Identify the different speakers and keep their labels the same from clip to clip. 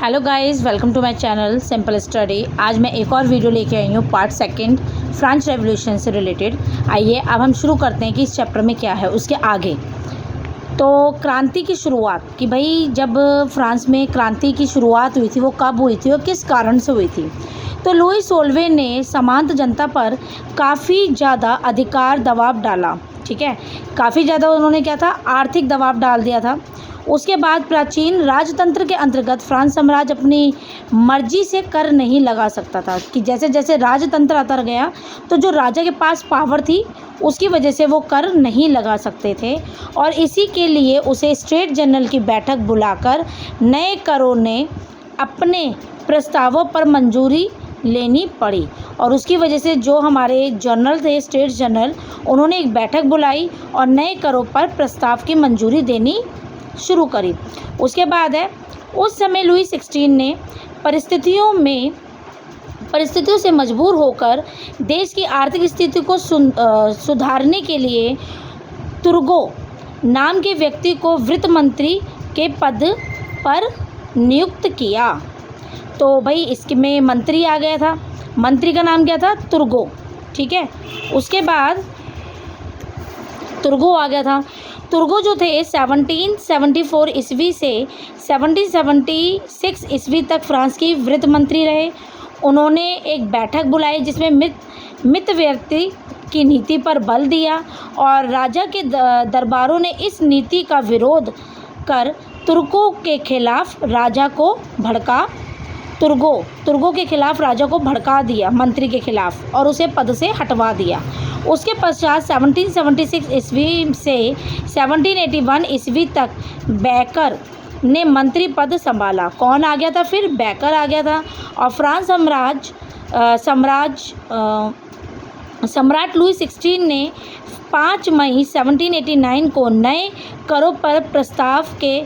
Speaker 1: Hello guys, welcome to my channel simple study. आज मैं एक और वीडियो लेके आई हूँ पार्ट सेकंड फ्रेंच रेवोल्यूशन से रिलेटेड। आइए अब हम शुरू करते हैं कि इस चैप्टर में क्या है उसके आगे। तो क्रांति की शुरुआत कि भाई जब फ्रांस में क्रांति की शुरुआत हुई थी वो कब हुई थी और किस कारण से हुई थी। तो लुई 16वें ने सामंत जनता पर काफ़ी ज़्यादा अधिकार दबाव डाला। ठीक है, काफ़ी ज़्यादा उन्होंने क्या था, आर्थिक दबाव डाल दिया था। उसके बाद प्राचीन राजतंत्र के अंतर्गत फ्रांस साम्राज्य अपनी मर्जी से कर नहीं लगा सकता था कि जैसे जैसे राजतंत्र आता गया तो जो राजा के पास पावर थी उसकी वजह से वो कर नहीं लगा सकते थे, और इसी के लिए उसे स्टेट जनरल की बैठक बुलाकर नए करों ने अपने प्रस्तावों पर मंजूरी लेनी पड़ी। और उसकी वजह से जो हमारे जनरल थे, स्टेट जनरल, उन्होंने एक बैठक बुलाई और नए करों पर प्रस्ताव की मंजूरी देनी शुरू करी। उसके बाद है, उस समय लुई 16 ने परिस्थितियों से मजबूर होकर देश की आर्थिक स्थिति को सुधारने के लिए तुर्गो नाम के व्यक्ति को वित्त मंत्री के पद पर नियुक्त किया। तो भाई इसमें मंत्री आ गया था, मंत्री का नाम क्या था, तुर्गो। ठीक है, उसके बाद तुर्गो आ गया था। तुर्गो जो थे 1774 ईस्वी से 1776 ईस्वी तक फ्रांस की वित्त मंत्री रहे। उन्होंने एक बैठक बुलाई जिसमें मित व्यक्ति की नीति पर बल दिया और राजा के दरबारों ने इस नीति का विरोध कर तुर्गो के खिलाफ राजा को भड़का दिया, मंत्री के खिलाफ, और उसे पद से हटवा दिया। उसके पश्चात 1776 ईस्वी से 1781 ईस्वी तक बेकर ने मंत्री पद संभाला। कौन आ गया था फिर? बेकर आ गया था। और फ्रांस सम्राट लुई 16 ने 5 मई 1789 को नए करों पर प्रस्ताव के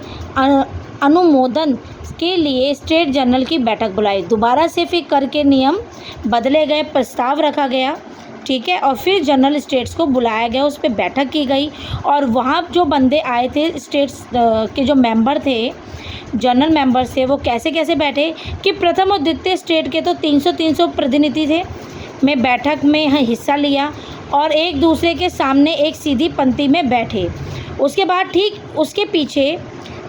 Speaker 1: अनुमोदन के लिए स्टेट जनरल की बैठक बुलाई। दोबारा से फिर कर के नियम बदले गए, प्रस्ताव रखा गया। ठीक है, और फिर जनरल स्टेट्स को बुलाया गया, उस पर बैठक की गई और वहाँ जो बंदे आए थे, स्टेट्स के जो मेंबर थे, जनरल मेंबर्स थे, वो कैसे कैसे बैठे कि प्रथम और द्वितीय स्टेट के तो 300 प्रतिनिधि थे, में बैठक में हिस्सा लिया और एक दूसरे के सामने एक सीधी पंक्ति में बैठे। उसके बाद ठीक उसके पीछे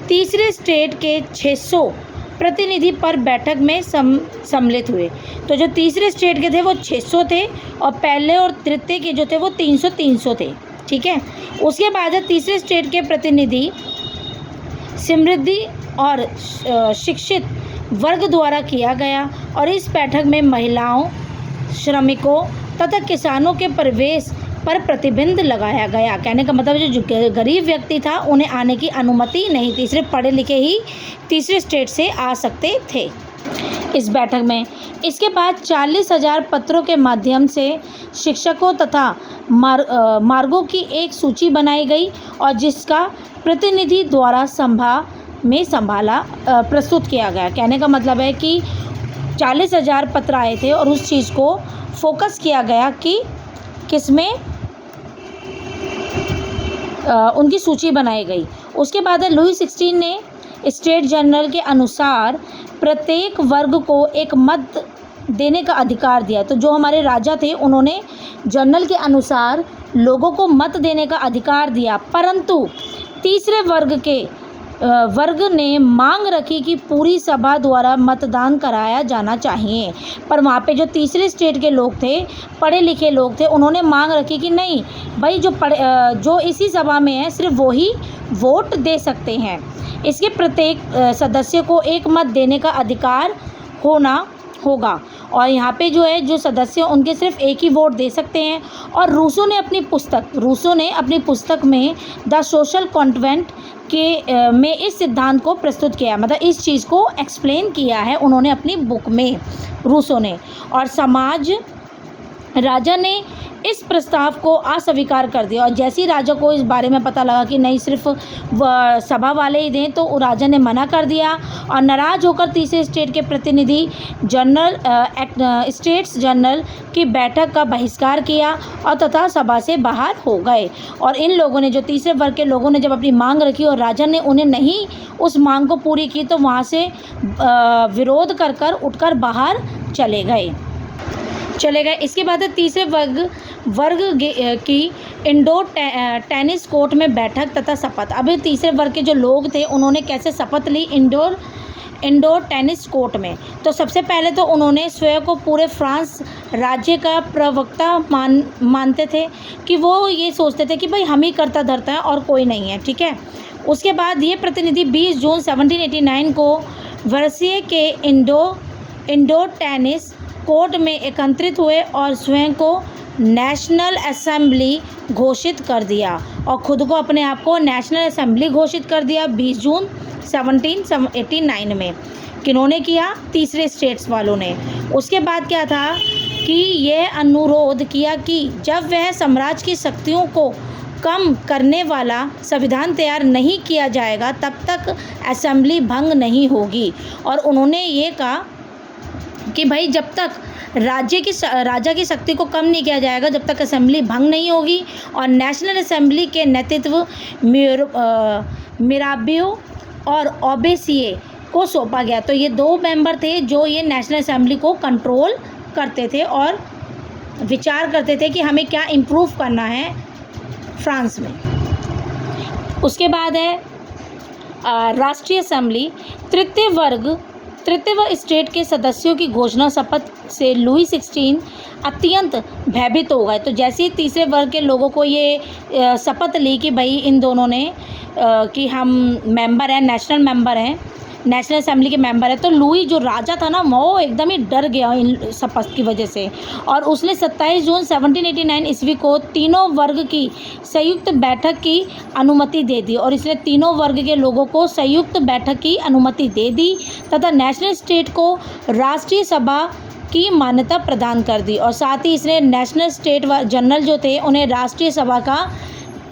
Speaker 1: तीसरे स्टेट के 600 प्रतिनिधि पर बैठक में सम्मिलित हुए। तो जो तीसरे स्टेट के थे वो 600 थे और पहले और तृतीय के जो थे वो 300 थे। ठीक है, उसके बाद तीसरे स्टेट के प्रतिनिधि समृद्धि और शिक्षित वर्ग द्वारा किया गया और इस बैठक में महिलाओं, श्रमिकों तथा किसानों के प्रवेश पर प्रतिबंध लगाया गया। कहने का मतलब जो गरीब व्यक्ति था उन्हें आने की अनुमति नहीं थी, सिर्फ पढ़े लिखे ही तीसरे स्टेट से आ सकते थे इस बैठक में। इसके बाद 40,000 पत्रों के माध्यम से शिक्षकों तथा मार्गों की एक सूची बनाई गई और जिसका प्रतिनिधि द्वारा प्रस्तुत किया गया। कहने का मतलब है कि 40,000 पत्र आए थे और उस चीज़ को फोकस किया गया कि किसमें उनकी सूची बनाई गई। उसके बाद लुई 16 ने स्टेट जनरल के अनुसार प्रत्येक वर्ग को एक मत देने का अधिकार दिया। तो जो हमारे राजा थे उन्होंने जनरल के अनुसार लोगों को मत देने का अधिकार दिया, परंतु तीसरे वर्ग ने मांग रखी कि पूरी सभा द्वारा मतदान कराया जाना चाहिए। पर वहाँ पे जो तीसरे स्टेट के लोग थे, पढ़े लिखे लोग थे, उन्होंने मांग रखी कि नहीं भाई, जो इसी सभा में है सिर्फ वो ही वोट दे सकते हैं। इसके प्रत्येक सदस्य को एक मत देने का अधिकार होगा और यहाँ पे जो है जो सदस्य उनके सिर्फ एक ही वोट दे सकते हैं। और रूसो ने अपनी पुस्तक में द सोशल कॉन्वेंट में इस सिद्धांत को प्रस्तुत किया, मतलब इस चीज़ को एक्सप्लेन किया है उन्होंने अपनी बुक में, रूसो ने। और राजा ने इस प्रस्ताव को अस्वीकार कर दिया और जैसे ही राजा को इस बारे में पता लगा कि नहीं सिर्फ सभा वाले ही दें, तो राजा ने मना कर दिया और नाराज होकर तीसरे स्टेट के प्रतिनिधि स्टेट्स जनरल की बैठक का बहिष्कार किया और तथा सभा से बाहर हो गए। और इन लोगों ने, जो तीसरे वर्ग के लोगों ने जब अपनी मांग रखी और राजा ने उन्हें नहीं उस मांग को पूरी की, तो वहाँ से विरोध कर उठकर बाहर चले गए। इसके बाद तीसरे वर्ग की इंडोर टेनिस कोर्ट में बैठक तथा शपथ। अब तीसरे वर्ग के जो लोग थे उन्होंने कैसे शपथ ली इंडोर टेनिस कोर्ट में। तो सबसे पहले तो उन्होंने स्वयं को पूरे फ्रांस राज्य का प्रवक्ता मानते थे, कि वो ये सोचते थे कि भाई हम ही करता धरता है और कोई नहीं है, ठीक है। उसके बाद ये प्रतिनिधि 20 जून 1789 को वर्सिये के इंडोर टेनिस कोर्ट में एकत्रित हुए और स्वयं को नेशनल असेंबली घोषित कर दिया और ख़ुद को अपने आप को नेशनल असेंबली घोषित कर दिया 20 जून 1789 में। किन्होंने किया? तीसरे स्टेट्स वालों ने। उसके बाद क्या था कि यह अनुरोध किया कि जब वह साम्राज्य की शक्तियों को कम करने वाला संविधान तैयार नहीं किया जाएगा तब तक असेंबली भंग नहीं होगी। और उन्होंने ये कहा कि भाई जब तक राजा की शक्ति को कम नहीं किया जाएगा, जब तक असेंबली भंग नहीं होगी। और नेशनल असेंबली के नेतृत्व मिराबियो और ओबेसिये को सौंपा गया। तो ये 2 मेंबर थे जो ये नेशनल असेंबली को कंट्रोल करते थे और विचार करते थे कि हमें क्या इम्प्रूव करना है फ्रांस में। उसके बाद है राष्ट्रीय असेंबली। तृतीय स्टेट के सदस्यों की घोषणा शपथ से लुई 16 अत्यंत भयभीत हो गए। तो जैसे ही तीसरे वर्ग के लोगों को ये शपथ ली कि भाई इन दोनों ने कि हम मेंबर हैं, नेशनल मेंबर हैं, नेशनल असेंबली के मेंबर है, तो लुई जो राजा था ना वो एकदम ही डर गया इन शपथ की वजह से। और उसने 27 जून 1789 ईस्वी को तीनों वर्ग की संयुक्त बैठक की अनुमति दे दी और इसने तीनों वर्ग के लोगों को संयुक्त बैठक की अनुमति दे दी तथा नेशनल स्टेट को राष्ट्रीय सभा की मान्यता प्रदान कर दी। और साथ ही इसने नेशनल स्टेट जनरल जो थे उन्हें राष्ट्रीय सभा का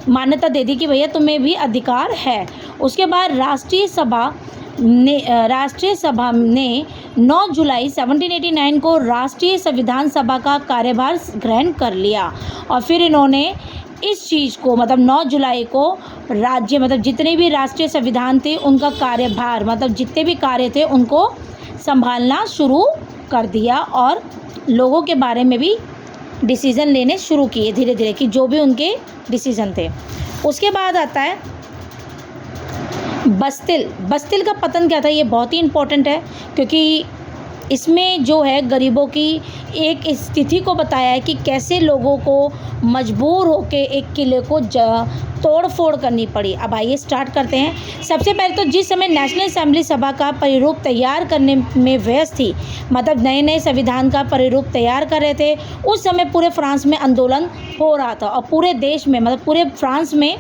Speaker 1: मान्यता दे दी कि भैया तुम्हें भी अधिकार है। उसके बाद राष्ट्रीय सभा ने 9 जुलाई 1789 को राष्ट्रीय संविधान सभा का कार्यभार ग्रहण कर लिया। और फिर इन्होंने इस चीज़ को मतलब 9 जुलाई को राज्य मतलब जितने भी राष्ट्रीय संविधान थे उनका कार्यभार मतलब जितने भी कार्य थे उनको संभालना शुरू कर दिया और लोगों के बारे में भी डिसीज़न लेने शुरू किए धीरे धीरे कि जो भी उनके डिसीज़न थे। उसके बाद आता है बस्तिल का पतन क्या था, ये बहुत ही इम्पोर्टेंट है क्योंकि इसमें जो है गरीबों की एक स्थिति को बताया है कि कैसे लोगों को मजबूर होकर एक किले को तोड़ फोड़ करनी पड़ी। अब आइए स्टार्ट करते हैं। सबसे पहले तो जिस समय नेशनल असेंबली सभा का परिरूप तैयार करने में व्यस्त थी, मतलब नए नए संविधान का परिरूप तैयार कर रहे थे, उस समय पूरे फ्रांस में आंदोलन हो रहा था और पूरे देश में मतलब पूरे फ्रांस में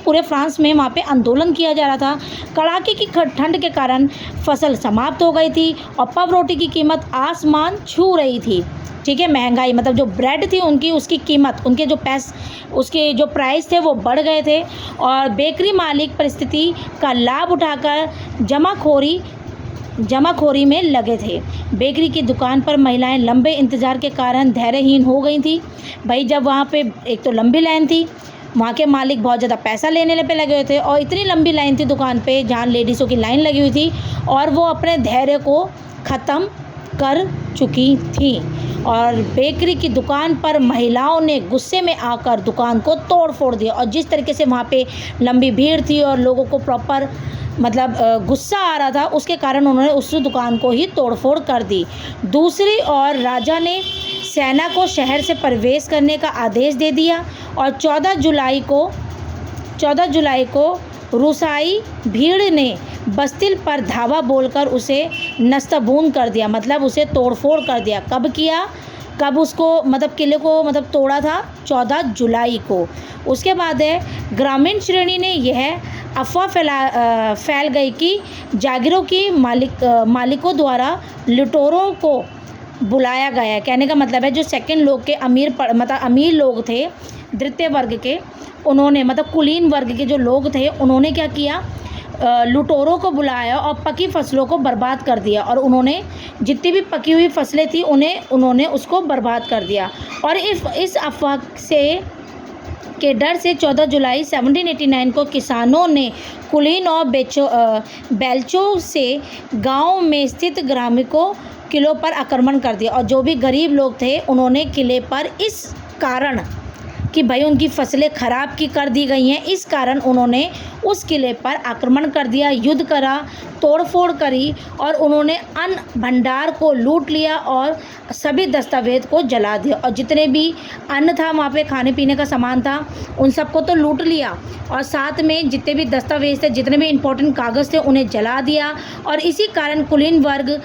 Speaker 1: पूरे फ्रांस में वहाँ पे आंदोलन किया जा रहा था। कड़ाके की ठंड के कारण फसल समाप्त हो गई थी और पव रोटी की कीमत आसमान छू रही थी। ठीक है, महंगाई मतलब जो ब्रेड थी उनकी उसकी कीमत उसके जो प्राइस थे वो बढ़ गए थे और बेकरी मालिक परिस्थिति का लाभ उठाकर जमाखोरी में लगे थे। बेकरी की दुकान पर महिलाएं लंबे इंतज़ार के कारण धैर्यहीन हो गई थी। भाई जब वहाँ पे एक तो लंबी लाइन थी, वहाँ के मालिक बहुत ज़्यादा पैसा लेने पे लगे हुए थे और इतनी लंबी लाइन थी दुकान पे जहाँ लेडीज़ों की लाइन लगी हुई थी और वो अपने धैर्य को ख़त्म कर चुकी थी। और बेकरी की दुकान पर महिलाओं ने गुस्से में आकर दुकान को तोड़ फोड़ दिया और जिस तरीके से वहाँ पे लंबी भीड़ थी और लोगों को प्रॉपर मतलब गुस्सा आ रहा था, उसके कारण उन्होंने उस दुकान को ही तोड़फोड़ कर दी। दूसरी ओर राजा ने सेना को शहर से प्रवेश करने का आदेश दे दिया और 14 जुलाई को रूसाई भीड़ ने बस्तिल पर धावा बोलकर उसे नस्तबूंद कर दिया, मतलब उसे तोड़फोड़ कर दिया। कब उसको मतलब किले को मतलब तोड़ा था 14 जुलाई को। उसके बाद है ग्रामीण श्रेणी ने यह अफवाह फैल गई कि जागीरों की मालिकों द्वारा लुटेरों को बुलाया गया है। कहने का मतलब है जो सेकंड लोग के मतलब अमीर लोग थे द्वितीय वर्ग के, उन्होंने मतलब कुलीन वर्ग के जो लोग थे उन्होंने क्या किया, लुटेरों को बुलाया और पकी फसलों को बर्बाद कर दिया, और उन्होंने जितनी भी पकी हुई फसलें थी उन्होंने उसको बर्बाद कर दिया। और इस अफवाह से के डर से 14 जुलाई 1789 को किसानों ने कुलीन और बेल्चों से गांव में स्थित ग्रामीणों किलों पर आक्रमण कर दिया, और जो भी गरीब लोग थे उन्होंने किले पर, इस कारण कि भाई उनकी फसलें ख़राब की कर दी गई हैं, इस कारण उन्होंने उस किले पर आक्रमण कर दिया, युद्ध करा, तोड़फोड़ करी, और उन्होंने अन्न भंडार को लूट लिया और सभी दस्तावेज को जला दिया, और जितने भी अन्न था वहाँ पे खाने पीने का सामान था उन सबको तो लूट लिया, और साथ में जितने भी दस्तावेज थे, जितने भी इम्पोर्टेंट कागज़ थे उन्हें जला दिया। और इसी कारण कुलीन वर्ग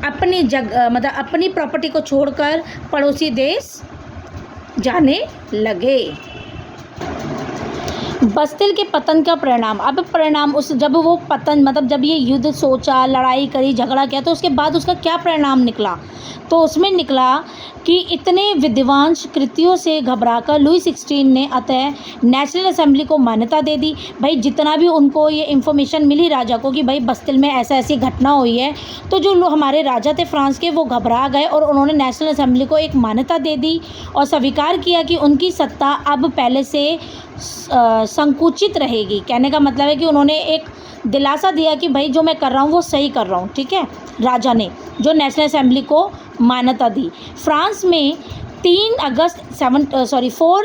Speaker 1: अपनी प्रॉपर्टी को छोड़कर पड़ोसी देश जाने लगे। बस्तिल के पतन का परिणाम। अब परिणाम जब वो पतन मतलब जब ये युद्ध सोचा, लड़ाई करी, झगड़ा किया, तो उसके बाद उसका क्या परिणाम निकला, तो उसमें निकला कि इतने विध्वंस कृत्यों से घबराकर लुई 16 ने अतः नेशनल असेंबली को मान्यता दे दी। भाई जितना भी उनको ये इन्फॉर्मेशन मिली राजा को कि भाई बस्तिल में ऐसी घटना हुई है, तो जो हमारे राजा थे फ्रांस के वो घबरा गए और उन्होंने नेशनल असेंबली को एक मान्यता दे दी और स्वीकार किया कि उनकी सत्ता अब पहले से संकुचित रहेगी। कहने का मतलब है कि उन्होंने एक दिलासा दिया कि भाई जो मैं कर रहा हूँ वो सही कर रहा हूँ, ठीक है। राजा ने जो नेशनल असेंबली को मान्यता दी। फ्रांस में 4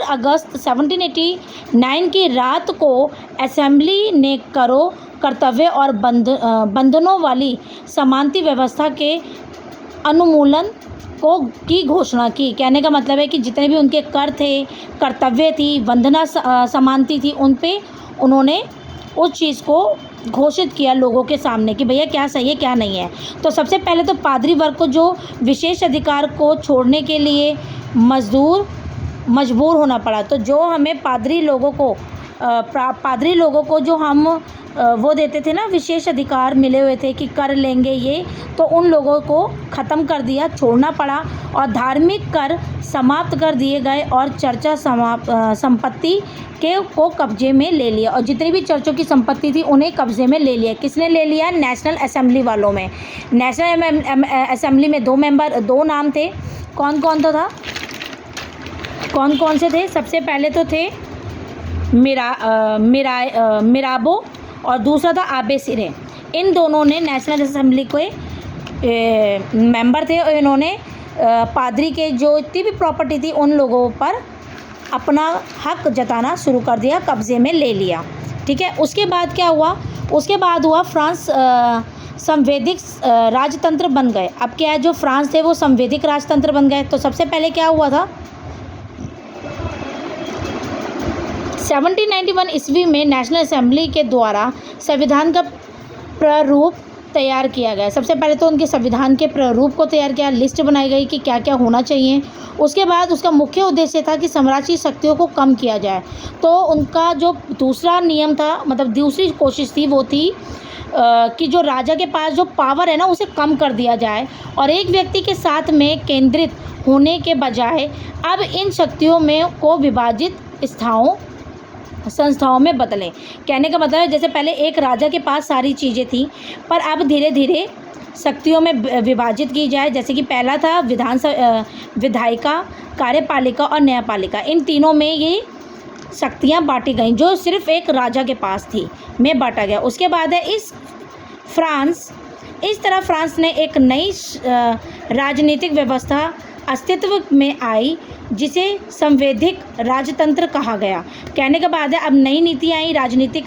Speaker 1: अगस्त 1789 की रात को असेंबली ने करों, कर्तव्य और बंधनों वाली समानती व्यवस्था के अनुमूलन की घोषणा की। कहने का मतलब है कि जितने भी उनके कर थे, कर्तव्य थी, वंदना समानती थी, उन पे उन्होंने उस चीज़ को घोषित किया लोगों के सामने कि भैया क्या सही है क्या नहीं है। तो सबसे पहले तो पादरी वर्ग को जो विशेष अधिकार को छोड़ने के लिए मजबूर होना पड़ा। तो जो हमें पादरी लोगों को जो हम वो देते थे ना, विशेष अधिकार मिले हुए थे कि कर लेंगे ये, तो उन लोगों को ख़त्म कर दिया, छोड़ना पड़ा, और धार्मिक कर समाप्त कर दिए गए और चर्चा संपत्ति को कब्जे में ले लिया, और जितनी भी चर्चों की संपत्ति थी उन्हें कब्जे में ले लिया। किसने ले लिया? नेशनल असेंबली वालों में। नेशनल असेंबली में 2 नाम थे। कौन कौन से थे? सबसे पहले तो थे मिराबो और दूसरा था आबे सिरे। इन दोनों ने नेशनल असेंबली के मेंबर थे और इन्होंने पादरी के जो इतनी भी प्रॉपर्टी थी उन लोगों पर अपना हक जताना शुरू कर दिया, कब्जे में ले लिया, ठीक है। उसके बाद क्या हुआ? उसके बाद हुआ फ्रांस संवैधिक राजतंत्र बन गए। अब क्या है, जो फ्रांस थे वो संवैधिक राजतंत्र बन गए। तो सबसे पहले क्या हुआ था, 1791 ईस्वी में नेशनल असेंबली के द्वारा संविधान का प्रारूप तैयार किया गया। सबसे पहले तो उनके संविधान के प्रारूप को तैयार किया, लिस्ट बनाई गई कि क्या क्या होना चाहिए। उसके बाद उसका मुख्य उद्देश्य था कि साम्राज्यिक शक्तियों को कम किया जाए। तो उनका जो दूसरा नियम था, मतलब दूसरी कोशिश थी, वो थी कि जो राजा के पास जो पावर है ना उसे कम कर दिया जाए और एक व्यक्ति के साथ में केंद्रित होने के बजाय अब इन शक्तियों में को विभाजित संस्थाओं में बदलें। कहने का मतलब है जैसे पहले एक राजा के पास सारी चीज़ें थी, पर अब धीरे धीरे शक्तियों में विभाजित की जाए। जैसे कि पहला था विधायिका, कार्यपालिका और न्यायपालिका। इन तीनों में ये शक्तियाँ बांटी गई जो सिर्फ एक राजा के पास थी, में बांटा गया। उसके बाद है इस तरह फ्रांस ने एक नई राजनीतिक व्यवस्था अस्तित्व में आई जिसे संवैधिक राजतंत्र कहा गया। कहने के बाद है अब नई नीति आई, राजनीतिक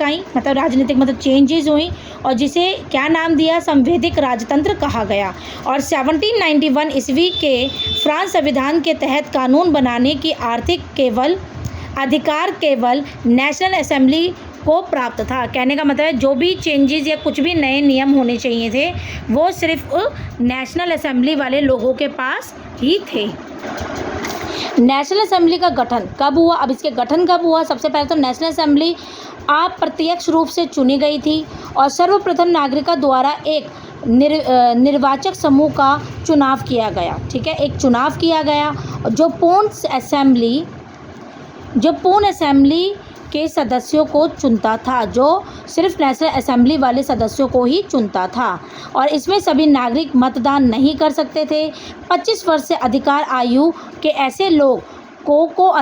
Speaker 1: चेंजेस हुई और जिसे क्या नाम दिया, संवैधिक राजतंत्र कहा गया। और 1791 ईस्वी के फ्रांस संविधान के तहत कानून बनाने की अधिकार केवल नेशनल असेंबली को प्राप्त था। कहने का मतलब है जो भी चेंजेस या कुछ भी नए नियम होने चाहिए थे वो सिर्फ नेशनल असेंबली वाले लोगों के पास ही थे। नेशनल असेंबली का गठन कब हुआ? अब इसके गठन कब हुआ? सबसे पहले तो नेशनल असेंबली अप्रत्यक्ष रूप से चुनी गई थी और सर्वप्रथम नागरिकों द्वारा एक निर्वाचक समूह का चुनाव किया गया। ठीक है, एक चुनाव किया गया जो पूर्ण असेंबली के सदस्यों को चुनता था, जो सिर्फ नेशनल असेंबली वाले सदस्यों को ही चुनता था, और इसमें सभी नागरिक मतदान नहीं कर सकते थे। 25 वर्ष से अधिकार आयु के ऐसे लोग को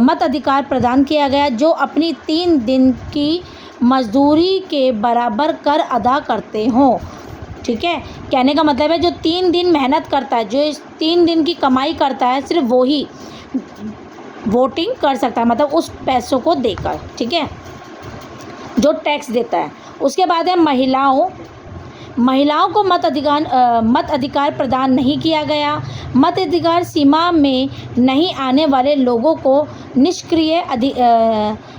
Speaker 1: मताधिकार प्रदान किया गया जो अपनी 3 दिन की मजदूरी के बराबर कर अदा करते हों। ठीक है, कहने का मतलब है जो 3 दिन मेहनत करता है, जो इस 3 दिन की कमाई करता है, सिर्फ वो ही वोटिंग कर सकता है, मतलब उस पैसों को देकर। ठीक है, जो टैक्स देता है। उसके बाद है महिलाओं को मत अधिकार प्रदान नहीं किया गया। मताधिकार सीमा में नहीं आने वाले लोगों को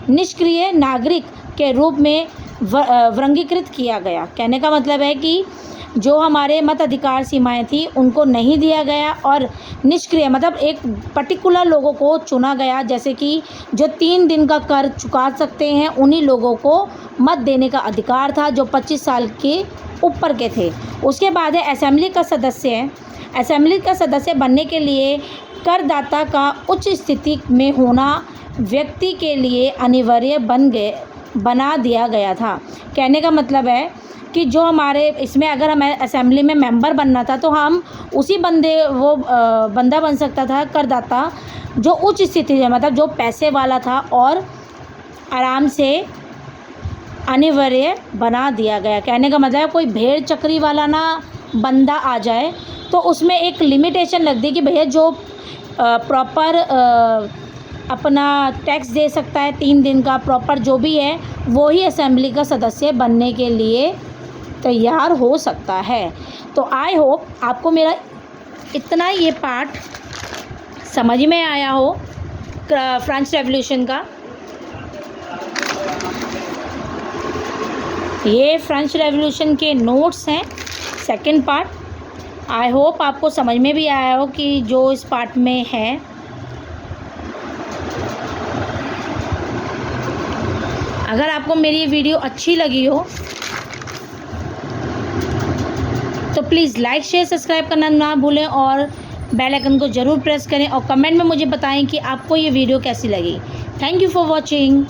Speaker 1: निष्क्रिय नागरिक के रूप में वर्गीकृत किया गया। कहने का मतलब है कि जो हमारे मताधिकार सीमाएं थी उनको नहीं दिया गया, और निष्क्रिय मतलब एक पर्टिकुलर लोगों को चुना गया, जैसे कि जो 3 दिन का कर चुका सकते हैं उन्हीं लोगों को मत देने का अधिकार था, जो 25 साल के ऊपर के थे। उसके बाद है असेंबली का सदस्य बनने के लिए करदाता का उच्च स्थिति में होना व्यक्ति के लिए अनिवार्य बना दिया गया था। कहने का मतलब है कि जो हमारे इसमें अगर हमें असेंबली में मेंबर बनना था तो हम उसी बंदा बन सकता था, करदाता, जो उच्च स्थिति है, मतलब जो पैसे वाला था, और आराम से अनिवार्य बना दिया गया। कहने का मतलब है कोई भेड़ चक्री वाला ना बंदा आ जाए, तो उसमें एक लिमिटेशन लग दी कि भैया जो प्रॉपर अपना टैक्स दे सकता है 3 दिन का प्रॉपर जो भी है, वो ही असेंबली का सदस्य बनने के लिए तैयार हो सकता है। तो आई होप आपको मेरा इतना ये पार्ट समझ में आया हो फ्रेंच रेवोल्यूशन का। ये फ्रेंच रेवोल्यूशन के नोट्स हैं, सेकंड पार्ट। आई होप आपको समझ में भी आया हो कि जो इस पार्ट में है। अगर आपको मेरी ये वीडियो अच्छी लगी हो तो प्लीज़ लाइक, शेयर, सब्सक्राइब करना ना भूलें, और बेल आइकन को ज़रूर प्रेस करें, और कमेंट में मुझे बताएं कि आपको ये वीडियो कैसी लगी। Thank you for watching.